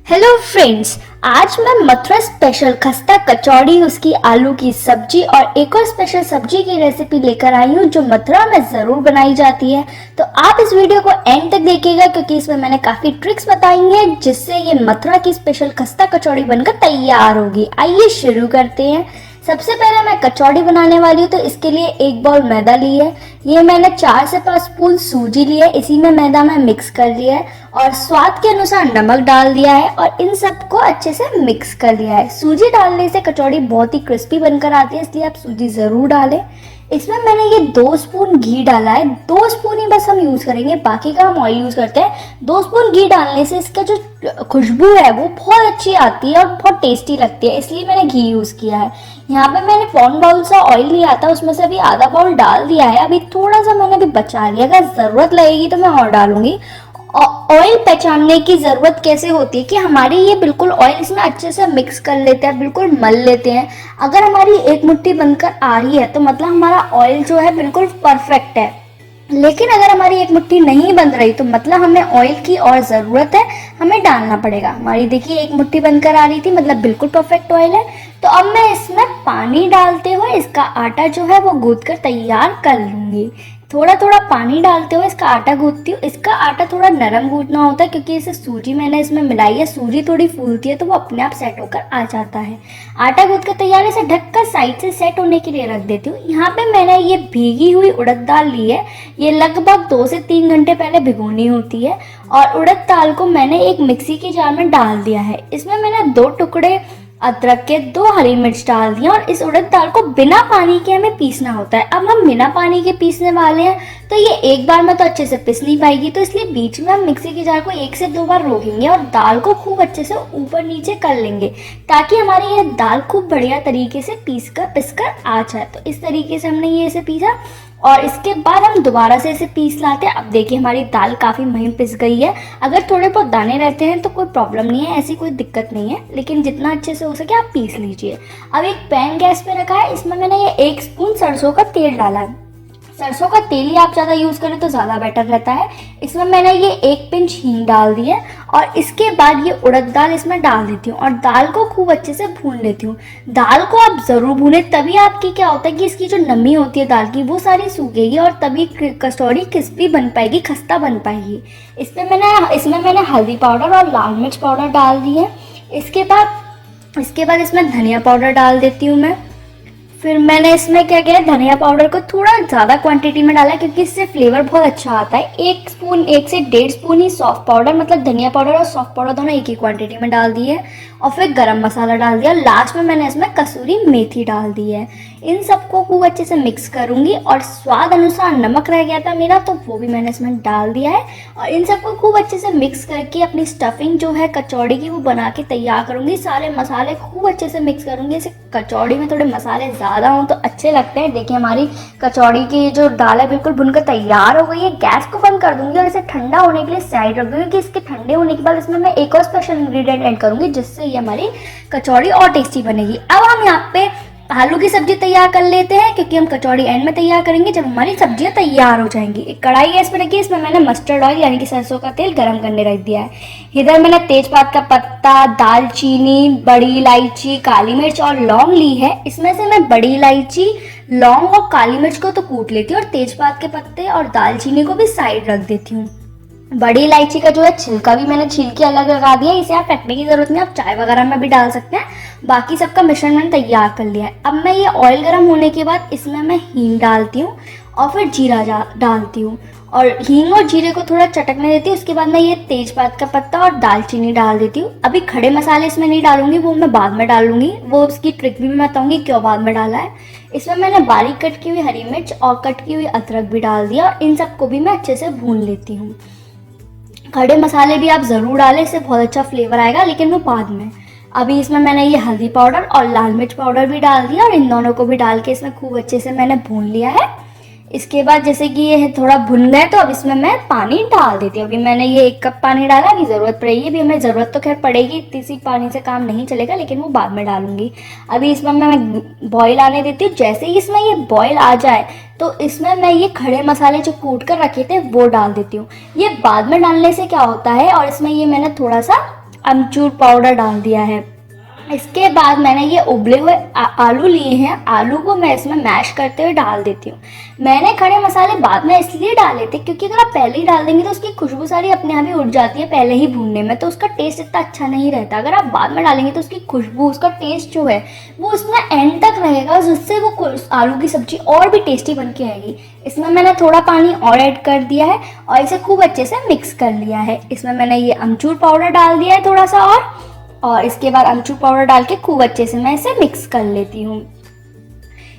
Hello friends, आज मैं Mathura special खस्ता कचौड़ी, उसकी आलू की सब्जी और एक और स्पेशल सब्जी की रेसिपी लेकर आई हूँ जो मथुरा में ज़रूर बनाई जाती है। तो आप इस वीडियो को एंड तक देखिएगा क्योंकि इसमें मैंने काफ़ी ट्रिक्स बताई हैं जिससे ये मथुरा की स्पेशल खस्ता कचौड़ी बनकर तैयार होगी। आइए शुरू करते हैं। सबसे पहले मैं कचौड़ी बनाने वाली हूँ तो इसके लिए एक बाउल मैदा ली है। ये मैंने 4 से 5 स्पून सूजी ली है, इसी में मैदा में मिक्स कर लिया है और स्वाद के अनुसार नमक डाल दिया है और इन सबको अच्छे से मिक्स कर लिया है। सूजी डालने से कचौड़ी बहुत ही क्रिस्पी बनकर आती है, इसलिए आप सूजी ज़रूर डालें। इसमें मैंने ये 2 स्पून घी डाला है, 2 स्पून ही बस हम यूज़ करेंगे, बाकी का हम ऑयल यूज़ करते हैं। 2 स्पून घी डालने से इसका जो खुशबू है वो बहुत अच्छी आती है और बहुत टेस्टी लगती है, इसलिए मैंने घी यूज़ किया है। यहाँ पे मैंने पौन बाउल सा ऑयल लिया था, उसमें से अभी आधा बाउल डाल दिया है। अभी थोड़ा सा मैंने अभी बचा लिया, अगर ज़रूरत लगेगी तो मैं और डालूंगी। ऑयल पहचानने की ज़रूरत कैसे होती है कि हमारी ये बिल्कुल ऑयल इसमें अच्छे से मिक्स कर लेते हैं, बिल्कुल मल लेते हैं। अगर हमारी एक मुट्ठी बनकर आ रही है तो मतलब हमारा ऑयल जो है बिल्कुल परफेक्ट है, लेकिन अगर हमारी एक मुट्ठी नहीं बन रही तो मतलब हमें ऑयल की और ज़रूरत है, हमें डालना पड़ेगा। हमारी देखिए एक मुट्ठी बनकर आ रही थी, मतलब बिल्कुल परफेक्ट ऑयल है। तो अब मैं इसमें पानी डालते हुए इसका आटा जो है वो गूंथ कर तैयार कर लूँगी। थोड़ा थोड़ा पानी डालते हुए इसका आटा गूंथती हूँ। इसका आटा थोड़ा नरम गूंथना होता है क्योंकि इसे सूजी मैंने इसमें मिलाई है, सूजी थोड़ी फूलती है तो वो अपने आप सेट होकर आ जाता है। आटा गूंथ कर तैयार, इसे ढककर साइड से सेट होने के लिए रख देती हूँ। यहाँ पे मैंने ये भीगी हुई उड़द दाल ली है, ये लगभग 2 से 3 घंटे पहले भिगोनी होती है और उड़द दाल को मैंने एक मिक्सी के जार में डाल दिया है। इसमें मैंने 2 टुकड़े अदरक के, 2 हरी मिर्च डाल दिया और इस उड़द दाल को बिना पानी के हमें पीसना होता है। अब हम बिना पानी के पीसने वाले हैं तो ये एक बार में तो अच्छे से पिस नहीं पाएगी, तो इसलिए बीच में हम मिक्सी के जार को 1 से 2 बार रोकेंगे और दाल को खूब अच्छे से ऊपर नीचे कर लेंगे ताकि हमारी ये दाल खूब बढ़िया तरीके से पिस कर आ जाए। तो इस तरीके से हमने ये इसे पीसा और इसके बाद हम दोबारा से इसे पीस लाते हैं। अब देखिए हमारी दाल काफ़ी महीन पिस गई है। अगर थोड़े बहुत दाने रहते हैं तो कोई प्रॉब्लम नहीं है, ऐसी कोई दिक्कत नहीं है, लेकिन जितना अच्छे से हो सके आप पीस लीजिए। अब एक पैन गैस पे रखा है, इसमें मैंने ये 1 स्पून सरसों का तेल डाला है। सरसों का तेल ही आप ज़्यादा यूज़ करें तो ज़्यादा बेटर रहता है। इसमें मैंने ये 1 पिंच हींग डाल दी है और इसके बाद ये उड़द दाल इसमें डाल देती हूँ और दाल को खूब अच्छे से भून लेती हूँ। दाल को आप ज़रूर भूनें, तभी आपकी क्या होता है कि इसकी जो नमी होती है दाल की वो सारी सूखेगी और तभी कचौड़ी क्रिस्पी बन पाएगी, खस्ता बन पाएगी। इसमें मैंने हल्दी पाउडर और लाल मिर्च पाउडर डाल दी है। इसके बाद इसमें धनिया पाउडर डाल देती हूँ मैं। फिर मैंने इसमें क्या किया, धनिया पाउडर को थोड़ा ज़्यादा क्वांटिटी में डाला क्योंकि इससे फ्लेवर बहुत अच्छा आता है। 1 स्पून, 1 से 1.5 स्पून ही सॉफ्ट पाउडर, मतलब धनिया पाउडर और सॉफ्ट पाउडर दोनों एक ही क्वांटिटी में डाल दिए और फिर गरम मसाला डाल दिया। लास्ट में मैंने इसमें कसूरी मेथी डाल दी है। इन सबको खूब अच्छे से मिक्स करूँगी और स्वाद अनुसार नमक रह गया था मेरा तो वो भी मैंने इसमें डाल दिया है और इन सबको खूब अच्छे से मिक्स करके अपनी स्टफिंग जो है कचौड़ी की वो बना के तैयार करूँगी। सारे मसाले खूब अच्छे से मिक्स करूँगी। इसे कचौड़ी में थोड़े मसाले ज़्यादा हों तो अच्छे लगते हैं। देखिए हमारी कचौड़ी की जो दाल है बिल्कुल भुनकर तैयार हो गई है। गैस को बंद कर दूंगी और इसे ठंडा होने के लिए साइड रख दूंगी कि इसके ठंडे होने के बाद इसमें मैं एक और स्पेशल इंग्रेडिएंट ऐड करूंगी जिससे ये हमारी कचौड़ी और टेस्टी बनेगी। अब हम यहाँ पे आलू की सब्जी तैयार कर लेते हैं क्योंकि हम कचौड़ी एंड में तैयार करेंगे जब हमारी सब्जियां तैयार हो जाएंगी। एक कढ़ाई गैस पे रखी है, इसमें मैंने मस्टर्ड ऑयल यानी कि सरसों का तेल गरम करने रख दिया है। इधर मैंने तेजपात का पत्ता, दालचीनी, बड़ी इलायची, काली मिर्च और लौंग ली है। इसमें से मैं बड़ी इलायची, लौंग और काली मिर्च को तो कूट लेती हूँ और तेजपात के पत्ते और दालचीनी को भी साइड रख देती हूँ। बड़ी इलायची का जो है छिलका भी मैंने छील के अलग लगा दिया है, इसे आप फेंकने की जरूरत नहीं, आप चाय वगैरह में भी डाल सकते हैं। बाकी सबका मिश्रण मैंने तैयार कर लिया है। अब मैं ये ऑयल गर्म होने के बाद इसमें मैं हींग डालती हूँ और फिर जीरा डालती हूँ और हींग और जीरे को थोड़ा चटकने देती हूँ। उसके बाद मैं ये तेजपात का पत्ता और दालचीनी डाल देती हूँ। अभी खड़े मसाले इसमें नहीं डालूंगी, वो मैं बाद में डालूंगी, वो उसकी ट्रिक भी मैं बताऊंगी क्यों बाद में डाला है। इसमें मैंने बारीक कट की हुई हरी मिर्च और कट की हुई अदरक भी डाल दिया और इन सबको भी मैं अच्छे से भून लेती हूँ। खड़े मसाले भी आप ज़रूर डालें, इससे बहुत अच्छा फ्लेवर आएगा, लेकिन वो बाद में। अभी इसमें मैंने ये हल्दी पाउडर और लाल मिर्च पाउडर भी डाल दिया और इन दोनों को भी डाल के इसमें खूब अच्छे से मैंने भून लिया है। इसके बाद जैसे कि ये थोड़ा भुन गए तो अब इसमें मैं पानी डाल देती हूँ। अभी मैंने ये 1 कप पानी डाला, अभी ज़रूरत पड़ेगी, अभी हमें ज़रूरत तो खैर पड़ेगी, इतनी सी पानी से काम नहीं चलेगा, लेकिन वो बाद में डालूंगी। अभी इसमें मैं बॉईल आने देती हूँ। जैसे ही इसमें ये बॉईल आ जाए तो इसमें मैं ये खड़े मसाले जो कूट कर रखे थे वो डाल देती हूँ। ये बाद में डालने से क्या होता है, और इसमें ये मैंने थोड़ा सा अमचूर पाउडर डाल दिया है। इसके बाद मैंने ये उबले हुए आलू लिए हैं, आलू को मैं इसमें मैश करते हुए डाल देती हूँ। मैंने खड़े मसाले बाद में इसलिए डाले थे क्योंकि अगर आप पहले ही डाल देंगे तो उसकी खुशबू सारी अपने आप ही उड़ जाती है पहले ही भूनने में, तो उसका टेस्ट इतना अच्छा नहीं रहता। अगर आप बाद में डालेंगे तो उसकी खुशबू, उसका टेस्ट जो है वो उसमें एंड तक रहेगा, जिससे वो आलू की सब्जी और भी टेस्टी बन के आएगी। इसमें मैंने थोड़ा पानी और ऐड कर दिया है और इसे खूब अच्छे से मिक्स कर लिया है। इसमें मैंने ये अमचूर पाउडर डाल दिया है थोड़ा सा, और इसके बाद अमचूर पाउडर डाल के खूब अच्छे से मैं इसे मिक्स कर लेती हूँ।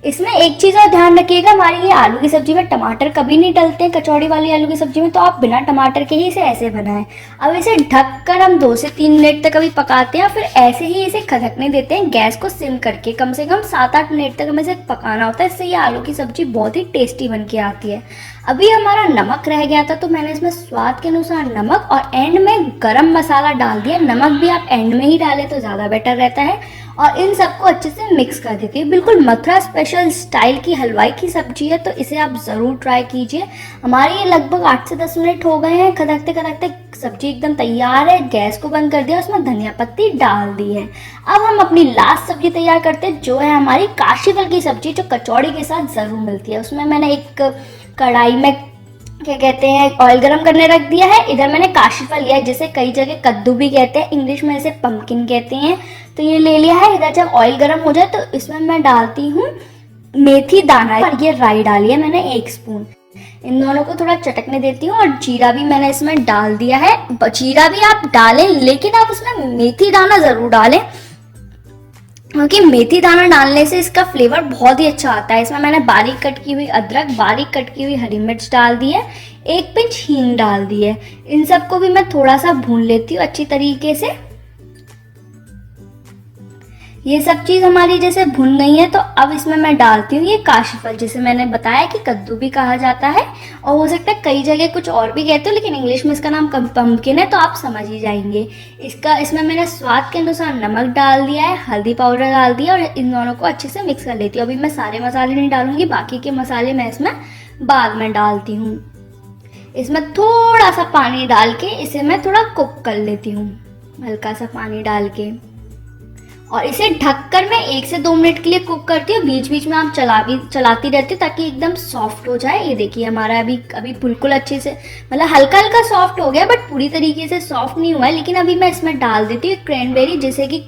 इसमें एक चीज़ और ध्यान रखिएगा, हमारी ये आलू की सब्जी में टमाटर कभी नहीं डलते हैं कचौड़ी वाली आलू की सब्जी में, तो आप बिना टमाटर के ही इसे ऐसे बनाएं। अब इसे ढककर हम 2 से 3 मिनट तक अभी पकाते हैं और फिर ऐसे ही इसे खदकने देते हैं गैस को सिम करके। कम से कम 7-8 मिनट तक हमें इसे पकाना होता है, इससे ये आलू की सब्जी बहुत ही टेस्टी बन के आती है। अभी हमारा नमक रह गया था तो मैंने इसमें स्वाद के अनुसार नमक और एंड में गरम मसाला डाल दिया। नमक भी आप एंड में ही डालें तो ज़्यादा बेटर रहता है। और इन सबको अच्छे से मिक्स कर देती हूँ। बिल्कुल मथुरा स्पेशल स्टाइल की हलवाई की सब्जी है, तो इसे आप ज़रूर ट्राई कीजिए। हमारे ये लगभग 8 से 10 मिनट हो गए हैं, खदकते खदकते सब्जी एकदम तैयार है। गैस को बंद कर दिया, उसमें धनिया पत्ती डाल दी है। अब हम अपनी लास्ट सब्जी तैयार करते हैं, जो है हमारी काशी फल की सब्जी, जो कचौड़ी के साथ ज़रूर मिलती है। उसमें मैंने एक कढ़ाई में क्या कहते हैं ऑयल गरम करने रख दिया है। इधर मैंने काशी फल लिया है, जिसे कई जगह कद्दू भी कहते हैं, इंग्लिश में इसे पंपकिन कहते हैं, तो ये ले लिया है। इधर जब ऑयल गरम हो जाए तो इसमें मैं डालती हूँ मेथी दाना और ये राई डाली है मैंने 1 स्पून। इन दोनों को थोड़ा चटकने देती हूँ और जीरा भी मैंने इसमें डाल दिया है। जीरा भी आप डालें, लेकिन आप उसमें मेथी दाना ज़रूर डालें, क्योंकि मेथी दाना डालने से इसका फ्लेवर बहुत ही अच्छा आता है। इसमें मैंने बारीक कट की हुई अदरक, बारीक कट की हुई हरी मिर्च डाल दी है, 1 पिंच हींग डाल दी है। इन सबको भी मैं थोड़ा सा भून लेती हूँ अच्छी तरीके से। ये सब चीज़ हमारी जैसे भुन गई है, तो अब इसमें मैं डालती हूँ ये काशी फल, जिसे मैंने बताया कि कद्दू भी कहा जाता है, और हो सकता है कई जगह कुछ और भी कहते हो, लेकिन इंग्लिश में इसका नाम पंपकिन है, तो आप समझ ही जाएंगे। इसमें मैंने स्वाद के अनुसार नमक डाल दिया है, हल्दी पाउडर डाल दिया, और इन दोनों को अच्छे से मिक्स कर लेती हूँ। अभी मैं सारे मसाले नहीं डालूंगी, बाकी के मसाले मैं इसमें बाद में डालती हूँ। इसमें थोड़ा सा पानी डाल के इसे मैं थोड़ा कुक कर लेती हूँ, हल्का सा पानी डाल के, और इसे ढककर मैं 1 से 2 मिनट के लिए कुक करती हूँ। बीच बीच में आप चलाती रहती हूँ ताकि एकदम सॉफ्ट हो जाए। ये देखिए हमारा अभी बिल्कुल अच्छे से, मतलब हल्का हल्का सॉफ्ट हो गया, बट पूरी तरीके से सॉफ्ट नहीं हुआ है। लेकिन अभी मैं इसमें डाल देती हूँ क्रैनबेरी, जिसे कि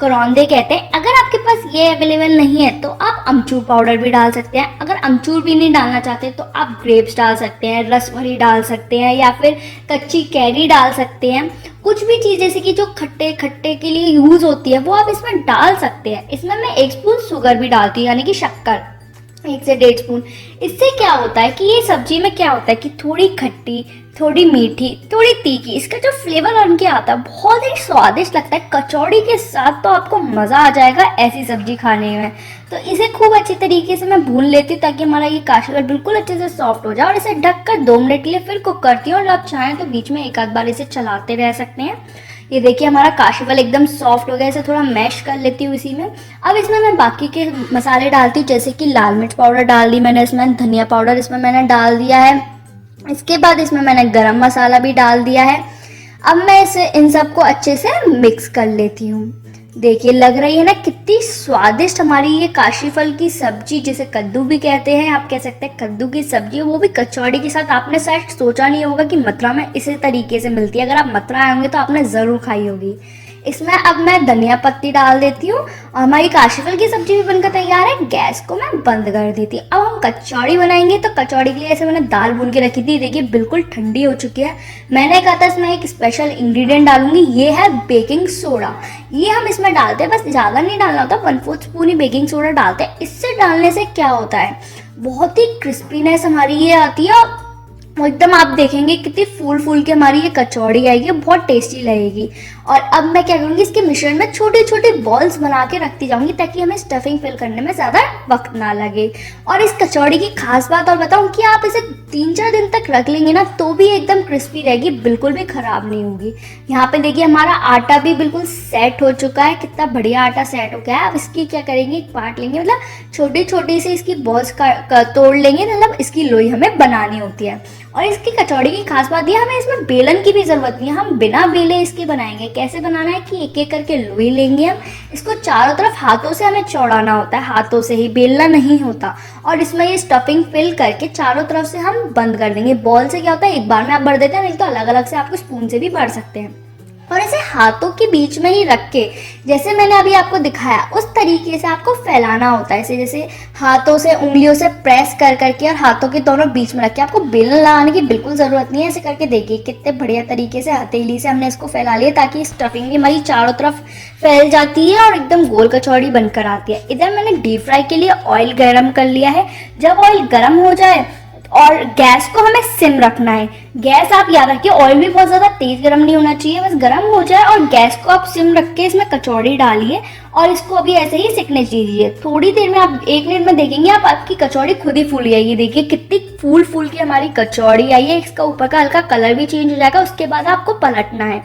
करौंदे कहते हैं। अगर आपके पास ये अवेलेबल नहीं है तो आप अमचूर पाउडर भी डाल सकते हैं। अगर अमचूर भी नहीं डालना चाहते तो आप ग्रेप्स डाल सकते हैं, रसभरी डाल सकते हैं, या फिर कच्ची कैरी डाल सकते हैं। कुछ भी चीज़ जैसे कि जो खट्टे खट्टे के लिए यूज़ होती है वो आप इसमें डाल सकते हैं। इसमें मैं 1 स्पून शुगर भी डालती हूँ, यानी कि शक्कर 1 से 1.5 स्पून। इससे क्या होता है कि ये सब्जी में क्या होता है कि थोड़ी खट्टी, थोड़ी मीठी, थोड़ी तीखी, इसका जो फ्लेवर बन के आता है बहुत ही स्वादिष्ट लगता है। कचौड़ी के साथ तो आपको मज़ा आ जाएगा ऐसी सब्जी खाने में। तो इसे खूब अच्छी तरीके से मैं भून लेती हूँ ताकि हमारा ये काशी फल बिल्कुल अच्छे से सॉफ्ट हो जाए, और इसे ढककर 2 मिनट के लिए फिर कुक करती हूँ। और आप चाहें तो बीच में एक आध बार इसे चलाते रह सकते हैं। ये देखिए हमारा काशी फल एकदम सॉफ्ट हो गया, इसे थोड़ा मैश कर लेती हूँ इसी में। अब इसमें मैं बाकी के मसाले डालती हूँ, जैसे कि लाल मिर्च पाउडर डाल दी मैंने, इसमें धनिया पाउडर इसमें मैंने डाल दिया है। इसके बाद इसमें मैंने गरम मसाला भी डाल दिया है। अब मैं इन सबको अच्छे से मिक्स कर लेती हूँ। देखिए लग रही है ना कितनी स्वादिष्ट हमारी ये काशी फल की सब्जी, जिसे कद्दू भी कहते हैं, आप कह सकते हैं कद्दू की सब्जी, वो भी कचौड़ी के साथ। आपने शायद सोचा नहीं होगा कि मथुरा में इसी तरीके से मिलती है। अगर आप मथुरा आए होंगे तो आपने ज़रूर खाई होगी। इसमें अब मैं धनिया पत्ती डाल देती हूँ, और हमारी काशी फल की सब्जी भी बनकर तैयार है। गैस को मैं बंद कर देती हूँ। अब हम कचौड़ी बनाएंगे, तो कचौड़ी के लिए ऐसे मैंने दाल भून के रखी थी, देखिए बिल्कुल ठंडी हो चुकी है। मैंने कहा था इसमें एक स्पेशल इंग्रेडिएंट डालूंगी, ये है बेकिंग सोडा। ये हम इसमें डालते हैं, बस ज़्यादा नहीं डालना होता, 1/4 स्पून ही बेकिंग सोडा डालते हैं। इससे डालने से क्या होता है, बहुत ही क्रिस्पीनेस हमारी ये आती है, वो एकदम आप देखेंगे कितनी फूल फूल के हमारी ये कचौड़ी आएगी, बहुत टेस्टी लगेगी। और अब मैं क्या करूँगी, इसके मिश्रण में छोटे छोटे बॉल्स बना के रखती जाऊँगी ताकि हमें स्टफिंग फिल करने में ज़्यादा वक्त ना लगे। और इस कचौड़ी की खास बात और बताऊँ कि आप इसे 3-4 दिन तक रख लेंगे ना तो भी एकदम क्रिस्पी रहेगी, बिल्कुल भी ख़राब नहीं होगी। यहाँ पे देखिए हमारा आटा भी बिल्कुल सेट हो चुका है, कितना बढ़िया आटा सेट हो गया है। अब इसकी क्या करेंगे, एक पार्ट लेंगे, मतलब छोटी छोटी सी इसकी बॉल्स तोड़ लेंगे, मतलब इसकी लोई हमें बनानी होती है। और इसकी कचौड़ी की खास बात ये, हमें इसमें बेलन की भी ज़रूरत नहीं है, हम बिना बेले इसके बनाएंगे। कैसे बनाना है कि एक एक करके लोई लेंगे हम, इसको चारों तरफ हाथों से हमें चौड़ाना होता है, हाथों से ही, बेलना नहीं होता। और इसमें ये स्टफिंग फिल करके चारों तरफ से हम बंद कर देंगे। बॉल से क्या होता है, एक बार में आप भर देते हैं, नहीं तो अलग अलग से आपको स्पून से भी भर सकते हैं। और इसे हाथों के बीच में ही रख के, जैसे मैंने अभी आपको दिखाया उस तरीके से आपको फैलाना होता है। इसे जैसे हाथों से, उंगलियों से प्रेस कर करके और हाथों के दोनों बीच में रख के, आपको बेलन लगाने की बिल्कुल ज़रूरत नहीं है। ऐसे करके देखिए कितने बढ़िया तरीके से हथेली से हमने इसको फैला लिया, ताकि स्टफिंग भी हमारी चारों तरफ फैल जाती है और एकदम गोल कचौड़ी बनकर आती है। इधर मैंने डीप फ्राई के लिए ऑयल गर्म कर लिया है। जब ऑयल गर्म हो जाए और गैस को हमें सिम रखना है। गैस आप याद रखिए, ऑयल भी बहुत ज़्यादा तेज गर्म नहीं होना चाहिए, बस गर्म हो जाए और गैस को आप सिम रख के इसमें कचौड़ी डालिए और इसको अभी ऐसे ही सिकने दीजिए। थोड़ी देर में, आप 1 मिनट में देखेंगे आप, आपकी कचौड़ी खुद ही फूल आएगी। देखिए कितनी फूल फूल की हमारी कचौड़ी आई है। इसका ऊपर का हल्का कलर भी चेंज हो जाएगा। उसके बाद आपको पलटना है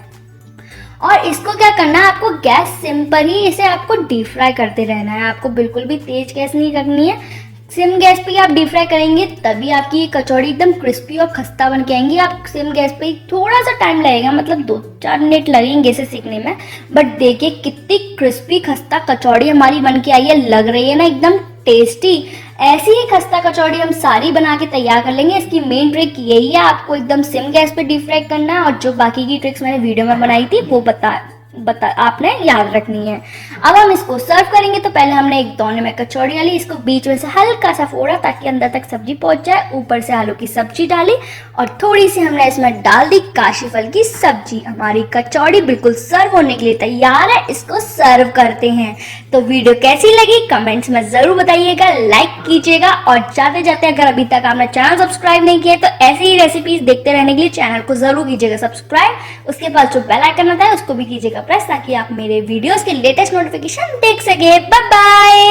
और इसको क्या करना है, आपको गैस सिम पर ही इसे आपको डीप फ्राई करते रहना है। आपको बिल्कुल भी तेज गैस नहीं करनी है। सिम गैस पे आप डीप फ्राई करेंगे तभी आपकी ये कचौड़ी एकदम क्रिस्पी और खस्ता बन के आएंगी। आप सिम गैस पे थोड़ा सा टाइम लगेगा, मतलब 2-4 मिनट लगेंगे इसे सीखने में, बट देखिए कितनी क्रिस्पी खस्ता कचौड़ी हमारी बन के आई है। लग रही है ना एकदम टेस्टी। ऐसी ही खस्ता कचौड़ी हम सारी बना के तैयार कर लेंगे। इसकी मेन ट्रिक यही है, आपको एकदम सिम गैस पे डीप फ्राई करना है और जो बाकी की ट्रिक्स मैंने वीडियो में बनाई थी वो आपने याद रखनी है। अब हम इसको सर्व करेंगे तो पहले हमने एक दोने में कचौड़ी डाली, इसको बीच में से हल्का सा फोड़ा ताकि अंदर तक सब्जी पहुंच जाए। ऊपर से आलू की सब्जी डाली और थोड़ी सी हमने इसमें डाल दी काशी फल की सब्जी। हमारी कचौड़ी बिल्कुल सर्व होने के लिए तैयार है। इसको सर्व करते हैं। तो वीडियो कैसी लगी कमेंट्स में जरूर बताइएगा, लाइक कीजिएगा और जाते जाते अगर अभी तक आपने चैनल सब्सक्राइब नहीं किया तो ऐसी ही रेसिपीज देखते रहने के लिए चैनल को जरूर कीजिएगा सब्सक्राइब। उसके बाद जो बेल आइकन आता है उसको भी कीजिएगा प्रेस, ताकि आप मेरे वीडियोस के लेटेस्ट नोटिफिकेशन देख सके। Bye bye.